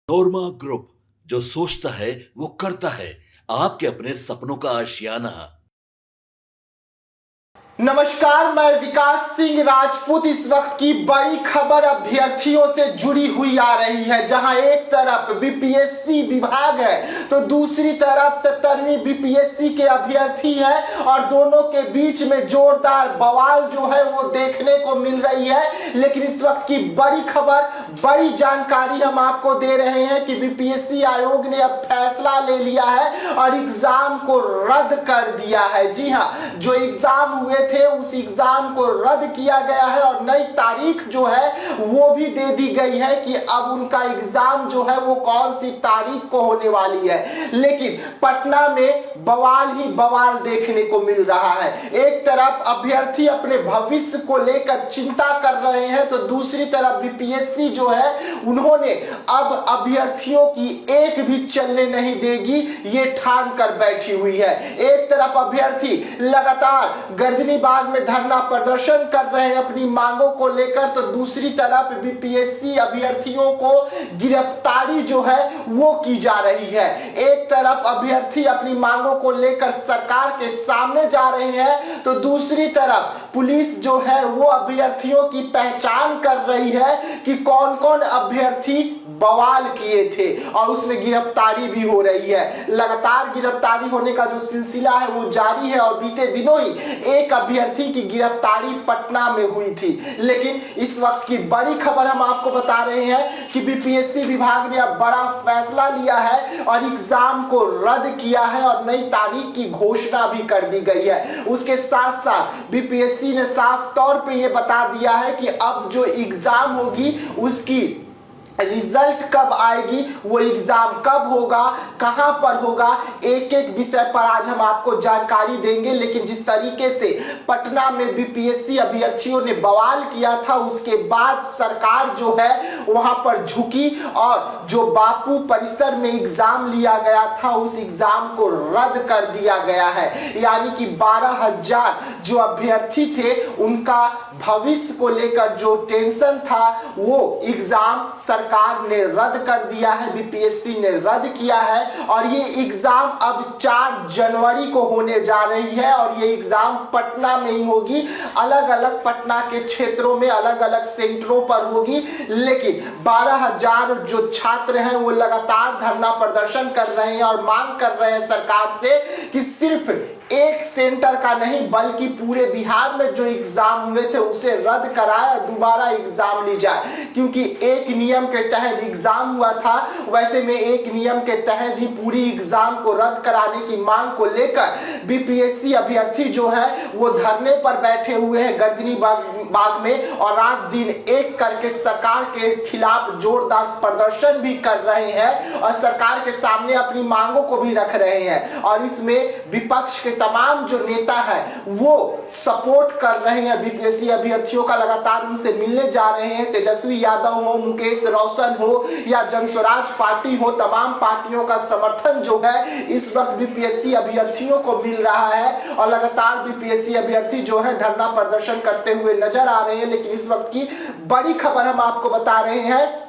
नोरमा group, जो सोचता है वो करता है। आपके अपने सपनों का आशियाना। नमस्कार, मैं विकास सिंह राजपूत। इस वक्त की बड़ी खबर अभ्यर्थियों से जुड़ी हुई आ रही है, जहां एक तरफ बीपीएससी विभाग है तो दूसरी तरफ 17वीं बीपीएससी के अभ्यर्थी हैं और दोनों के बीच में जोरदार बवाल जो है वो देखने को मिल रही है। लेकिन इस वक्त की बड़ी खबर, बड़ी जानकारी हम आपको दे रहे हैं कि बीपीएससी आयोग ने अब फैसला ले लिया है और एग्जाम को रद्द कर दिया है। जी हाँ, जो एग्जाम हुए थे उस एग्जाम को रद्द किया गया है और नई तारीख जो है वो भी दे दी गई है कि अब उनका एग्जाम जो है वो कौन सी तारीख को होने वाली है। लेकिन पटना में बवाल ही बवाल देखने को मिल रहा है। एक तरफ अभ्यर्थी अपने भविष्य को लेकर चिंता कर रहे हैं तो दूसरी तरफ बीपीएससी जो है उन्होंने अब अभ्यर्थियों की एक भी चलने नहीं देगी, ये ठान कर बैठी हुई है। एक तरफ अभ्यर्थी लगातार गर्दनी बाग में धरना प्रदर्शन कर रहे हैं अपनी मांगों को लेकर, तो दूसरी तरफ बीपीएससी अभ्यर्थियों को गिरफ्तारी जो है वो की जा रही है। एक तरफ अभ्यर्थी अपनी मांगों को लेकर सरकार के सामने जा रहे हैं तो दूसरी तरफ पुलिस जो है वो अभ्यर्थियों की पहचान कर रही है कि कौन कौन अभ्यर्थी बवाल किए थे और उसमें गिरफ्तारी भी हो रही है। लगातार गिरफ्तारी होने का जो सिलसिला है वो जारी है और बीते दिनों ही एक अभ्यर्थी की गिरफ्तारी पटना में हुई थी। लेकिन इस वक्त की बड़ी खबर हम आपको बता रहे हैं कि बीपीएससी विभाग ने अब बड़ा फैसला लिया है और एग्जाम को रद्द किया है और नई तारीख की घोषणा भी कर दी गई है। उसके साथ साथ बीपीएससी ने साफ तौर पे ये बता दिया है कि अब जो एग्जाम होगी उसकी रिजल्ट कब आएगी, वो एग्जाम कब होगा, कहां पर होगा, एक एक विषय पर आज हम आपको जानकारी देंगे। लेकिन जिस तरीके से पटना में बीपीएससी अभ्यर्थियों ने बवाल किया था उसके बाद सरकार जो है वहां पर झुकी और जो बापू परिसर में एग्जाम लिया गया था उस एग्जाम को रद्द कर दिया गया है। यानी कि 12,000 जो अभ्यर्थी थे उनका भविष्य को लेकर जो टेंशन था वो एग्जाम सरकार ने रद्द कर दिया है, बीपीएससी ने रद्द किया है और ये एग्जाम अब 4 जनवरी को होने जा रही है और ये एग्जाम पटना में ही होगी। अलग अलग पटना के क्षेत्रों में अलग अलग सेंटरों पर होगी। लेकिन 12,000 जो छात्र हैं वो लगातार धरना प्रदर्शन कर रहे हैं और मांग कर रहे हैं सरकार से कि सिर्फ एक सेंटर का नहीं बल्कि पूरे बिहार में जो एग्जाम हुए थे उसे रद्द कराया, दोबारा एग्जाम ली जाए। क्योंकि एक नियम के तहत एग्जाम हुआ था, वैसे में एक नियम के तहत ही पूरी एग्जाम को रद्द कराने की मांग को लेकर बीपीएससी अभ्यर्थी जो है वो धरने पर बैठे हुए हैं गर्दनी बाग में और रात दिन एक करके सरकार के खिलाफ जोरदार प्रदर्शन भी कर रहे हैं और सरकार के सामने अपनी मांगों को भी रख रहे हैं। और इसमें विपक्ष के तमाम जो नेता है वो सपोर्ट कर रहे हैं बीपीएससी अभ्यर्थियों का, लगातार उनसे मिलने जा रहे हैं। तेजस्वी यादव हो, मुकेश रोशन हो या जनस्वराज पार्टी हो, तमाम पार्टियों का समर्थन जो है इस वक्त बीपीएससी अभ्यर्थियों को मिल रहा है और लगातार बीपीएससी अभ्यर्थी जो है धरना प्रदर्शन करते हुए नजर आ रहे हैं। लेकिन इस वक्त की बड़ी खबर हम आपको बता रहे हैं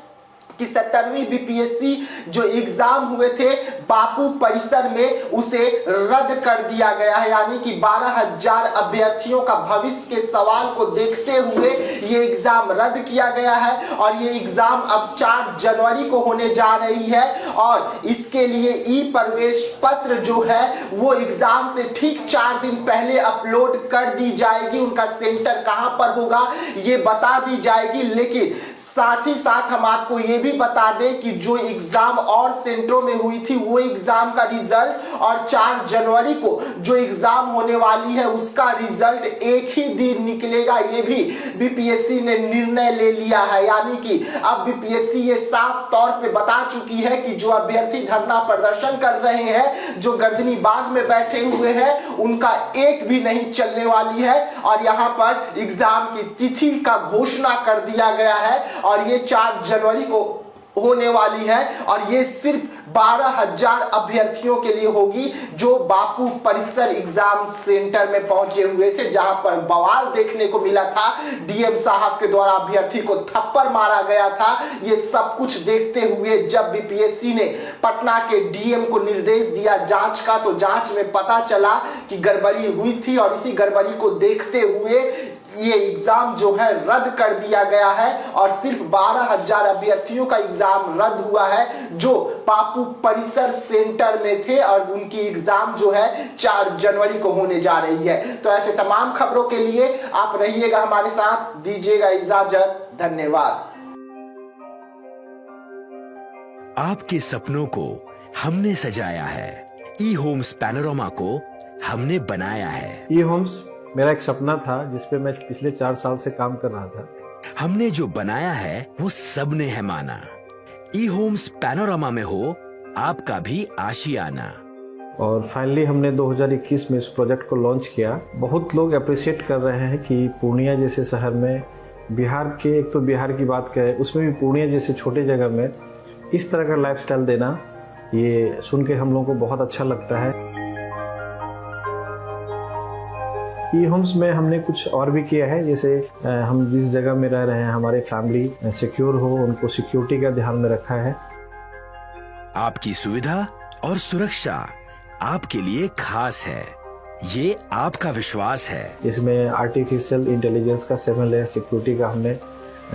कि 17वीं बीपीएससी जो एग्जाम हुए थे बापू परिसर में उसे रद्द कर दिया गया है। यानी कि 12,000 अभ्यर्थियों का भविष्य के सवाल को देखते हुए ये एग्जाम रद्द किया गया है और ये एग्जाम अब 4 जनवरी को होने जा रही है और इसके लिए ई प्रवेश पत्र जो है वो एग्जाम से ठीक 4 दिन पहले अपलोड कर दी जाएगी। उनका सेंटर कहां पर होगा ये बता दी जाएगी। लेकिन साथ ही साथ हम आपको ये भी बता दें कि जो एग्जाम और सेंटरों में हुई थी वो एग्जाम का रिजल्ट और 4 जनवरी को जो एग्जाम होने वाली है उसका रिजल्ट एक ही दिन निकलेगा, ये भी बीपीएससी ने निर्णय ले लिया है। यानी कि अब बीपीएससी ये साफ तौर पे बता चुकी है कि जो अभ्यर्थी धरना प्रदर्शन कर रहे हैं, जो गर्दनी बाग में बैठे हुए हैं, उनका एक भी नहीं चलने वाली है और यहाँ पर एग्जाम की तिथि का घोषणा कर दिया गया है और ये 4 जनवरी को होने वाली है और ये सिर्फ 12,000 अभ्यर्थियों के लिए होगी जो बापू परिसर एग्जाम सेंटर में पहुंचे हुए थे, जहां पर बवाल देखने को मिला था। डीएम साहब के द्वारा अभ्यर्थी को थप्पड़ मारा गया था। ये सब कुछ देखते हुए जब बीपीएससी ने पटना के डीएम को निर्देश दिया जांच का, तो जांच में पता चला कि गड़बड़ी हुई थी और इसी गड़बड़ी को देखते हुए ये एग्जाम जो है रद्द कर दिया गया है और सिर्फ 12,000 अभ्यर्थियों का एग्जाम रद्द हुआ है जो बापू परिसर सेंटर में थे और उनकी एग्जाम जो है 4 जनवरी को होने जा रही है। तो ऐसे तमाम खबरों के लिए आप रहिएगा हमारे साथ, दीजिएगा इजाजत, धन्यवाद। आपके सपनों को हमने सजाया है, ई होम्स पैनोरमा को हमने बनाया है। ई होम्स मेरा एक सपना था जिस पे मैं पिछले 4 साल से काम कर रहा था। हमने जो बनाया है वो सबने है माना। ई होम्स पैनोरमा में हो आपका भी आशियाना। और फाइनली हमने 2021 में इस प्रोजेक्ट को लॉन्च किया। बहुत लोग अप्रिशिएट कर रहे हैं कि पूर्णिया जैसे शहर में, बिहार के, एक तो बिहार की बात करें उसमें भी पूर्णिया जैसे छोटे जगह में इस तरह का लाइफस्टाइल देना, ये सुन के हम लोगों को बहुत अच्छा लगता है। ई होम्स में हमने कुछ और भी किया है, जैसे हम जिस जगह में रह रहे हैं हमारे फैमिली सिक्योर हो, उनको सिक्योरिटी का ध्यान में रखा है। आपकी सुविधा और सुरक्षा आपके लिए खास है, ये आपका विश्वास है। इसमें आर्टिफिशियल इंटेलिजेंस का 7 लेयर सिक्योरिटी का हमने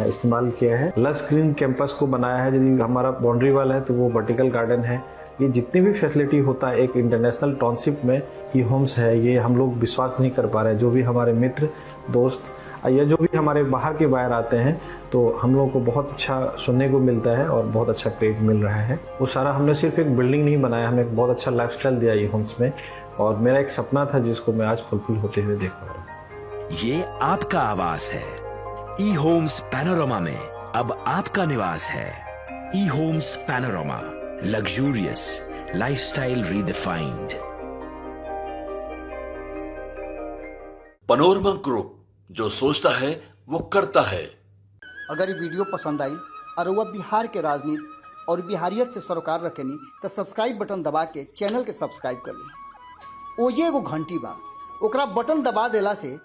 इस्तेमाल किया है। लस ग्रीन कैंपस को बनाया है। यदि हमारा बाउंड्री वाल है तो वो वर्टिकल गार्डन है। ये जितनी भी फैसिलिटी होता है एक इंटरनेशनल टाउनशिप में ई होम्स है, ये हम लोग विश्वास नहीं कर पा रहे हैं। जो भी हमारे मित्र दोस्त या जो भी हमारे बाहर के बाहर आते हैं तो हम लोगों को बहुत अच्छा सुनने को मिलता है और बहुत अच्छा क्रेडिट मिल रहा है। वो सारा हमने सिर्फ एक बिल्डिंग नहीं बनाया, हमें एक बहुत अच्छा लाइफस्टाइल दिया ई होम्स में और मेरा एक सपना था जिसको मैं आज फुलफिल होते हुए देख पा रहा हूँ। ये आपका आवास है। ई होम्स पैनोरमा में अब आपका निवास है। E homes Panorama, luxurious lifestyle redefined. Panorama group, जो सोचता है वो करता है। अगर ये वीडियो पसंद आई और वह बिहार के राजनीति और बिहारियत से सरोकार रखेनी तो सब्सक्राइब बटन दबा के चैनल के सब्सक्राइब कर ली। ओजे एगो घंटी बा, ओकरा बटन दबा देला से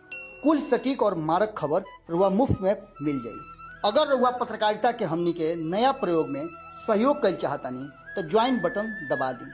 कुल सटीक और मारक खबर रुआ मुफ्त में मिल जाई। अगर रुआ पत्रकारिता के हमनी के नया प्रयोग में सहयोग कर चाहतानी तो ज्वाइन बटन दबा दी।